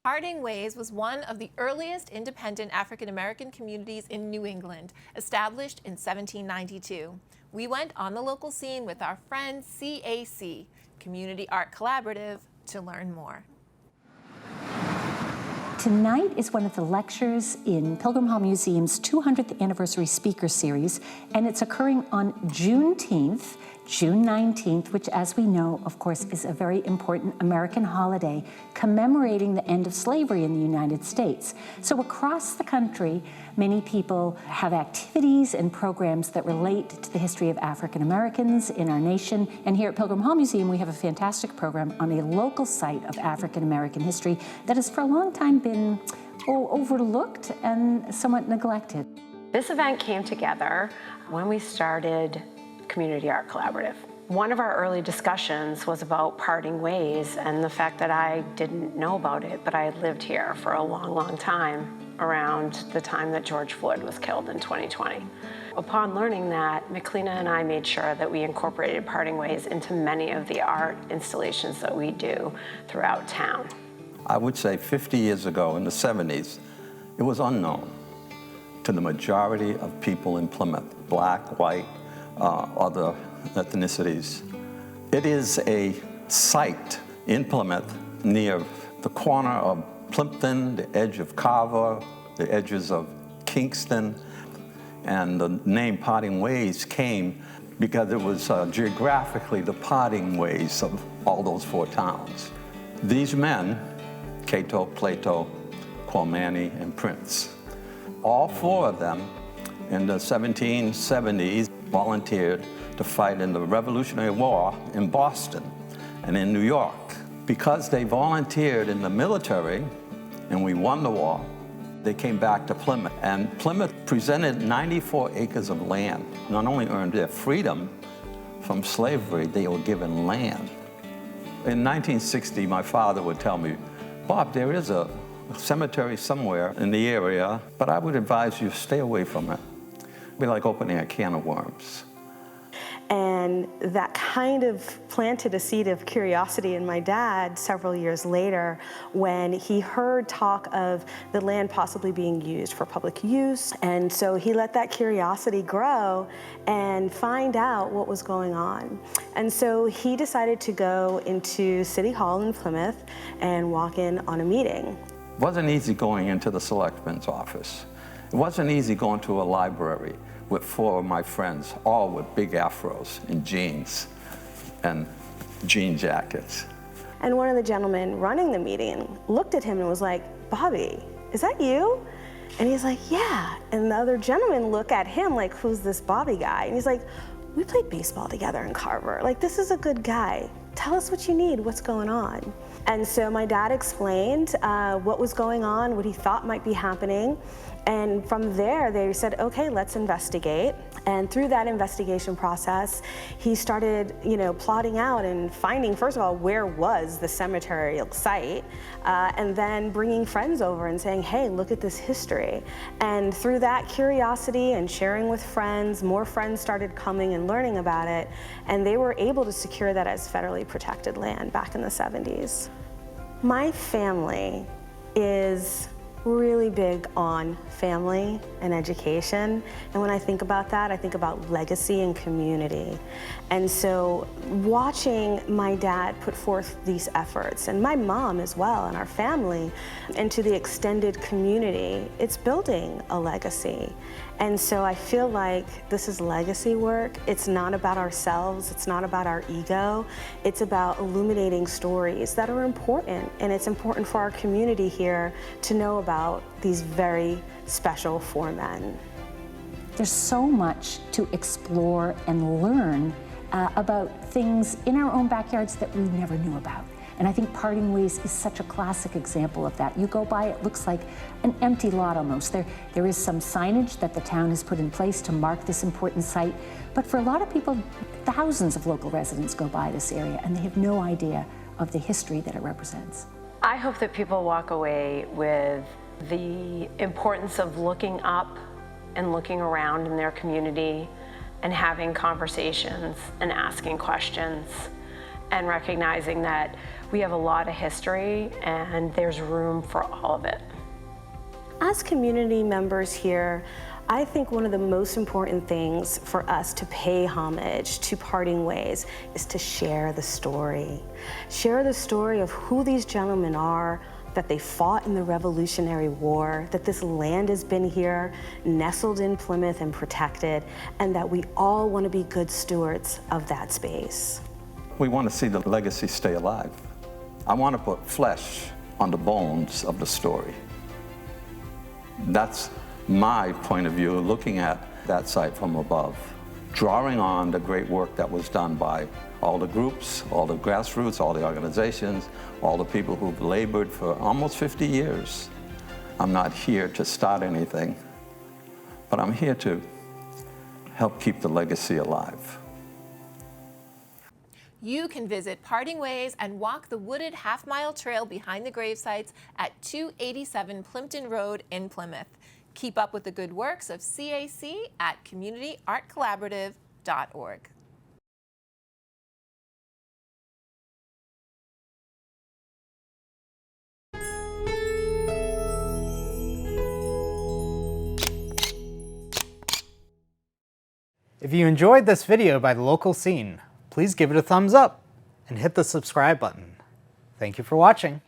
Parting Ways was one of the earliest independent African-American communities in New England, established in 1792. We went on the local scene with our friend C.A.C, Community Art Collaborative, to learn more. Tonight is one of the lectures in Pilgrim Hall Museum's 200th anniversary speaker series, and it's occurring on Juneteenth, June 19th, which, as we know, of course, is a very important American holiday commemorating the end of slavery in the United States. So across the country, many people have activities and programs that relate to the history of African Americans in our nation. And here at Pilgrim Hall Museum, we have a fantastic program on a local site of African American history that has for a long time been overlooked and somewhat neglected. This event came together when we started Community Art Collaborative. One of our early discussions was about parting ways and the fact that I didn't know about it, but I had lived here for a long, long time, around the time that George Floyd was killed in 2020. Upon learning that, Meclina and I made sure that we incorporated parting ways into many of the art installations that we do throughout town. I would say 50 years ago, in the 70s, it was unknown to the majority of people in Plymouth, black, white, other ethnicities. It is a site in Plymouth near the corner of Plimpton, the edge of Carver, the edges of Kingston, and the name Parting Ways came because it was geographically the parting ways of all those four towns. These men, Cato, Plato, Quamani, and Prince, all four of them in the 1770s volunteered to fight in the Revolutionary War in Boston and in New York. Because they volunteered in the military and we won the war, they came back to Plymouth. And Plymouth presented 94 acres of land. Not only earned their freedom from slavery, they were given land. In 1960, my father would tell me, "Bob, there is a cemetery somewhere in the area, but I would advise you stay away from it. It'd be like opening a can of worms." And that kind of planted a seed of curiosity in my dad several years later when he heard talk of the land possibly being used for public use. And so he let that curiosity grow and find out what was going on. And so he decided to go into City Hall in Plymouth and walk in on a meeting. It wasn't easy going into the selectman's office. It wasn't easy going to a library with four of my friends, all with big afros and jeans and jean jackets. And one of the gentlemen running the meeting looked at him and was like, "Bobby, is that you?" And he's like, "Yeah." And the other gentleman looked at him like, "Who's this Bobby guy?" And he's like, "We played baseball together in Carver. Like, this is a good guy. Tell us what you need, what's going on?" And so my dad explained what was going on, what he thought might be happening. And from there, they said, "Okay, let's investigate." And through that investigation process, he started, plotting out and finding, first of all, where was the cemetery site, and then bringing friends over and saying, "Hey, look at this history." And through that curiosity and sharing with friends, more friends started coming and learning about it, and they were able to secure that as federally protected land back in the 70s. My family is really big on family and education. And when I think about that, I think about legacy and community. And so watching my dad put forth these efforts, and my mom as well, and our family, into the extended community, it's building a legacy. And so I feel like this is legacy work. It's not about ourselves, it's not about our ego. It's about illuminating stories that are important, and it's important for our community here to know about these very special four men. There's so much to explore and learn about things in our own backyards that we never knew about. And I think Parting Ways is such a classic example of that. You go by, it looks like an empty lot almost. There is some signage that the town has put in place to mark this important site, but for a lot of people, thousands of local residents go by this area and they have no idea of the history that it represents. I hope that people walk away with the importance of looking up and looking around in their community and having conversations and asking questions and recognizing that we have a lot of history and there's room for all of it. As community members here, I think one of the most important things for us to pay homage to Parting Ways is to share the story. Share the story of who these gentlemen are, that they fought in the Revolutionary War, that this land has been here, nestled in Plymouth and protected, and that we all want to be good stewards of that space. We want to see the legacy stay alive. I want to put flesh on the bones of the story. That's my point of view, looking at that site from above, drawing on the great work that was done by all the groups, all the grassroots, all the organizations, all the people who've labored for almost 50 years. I'm not here to start anything, but I'm here to help keep the legacy alive. You can visit Parting Ways and walk the wooded half-mile trail behind the gravesites at 287 Plimpton Road in Plymouth. Keep up with the good works of C.A.C. at communityartcollaborative.org. If you enjoyed this video by The Local Scene, please give it a thumbs up and hit the subscribe button. Thank you for watching.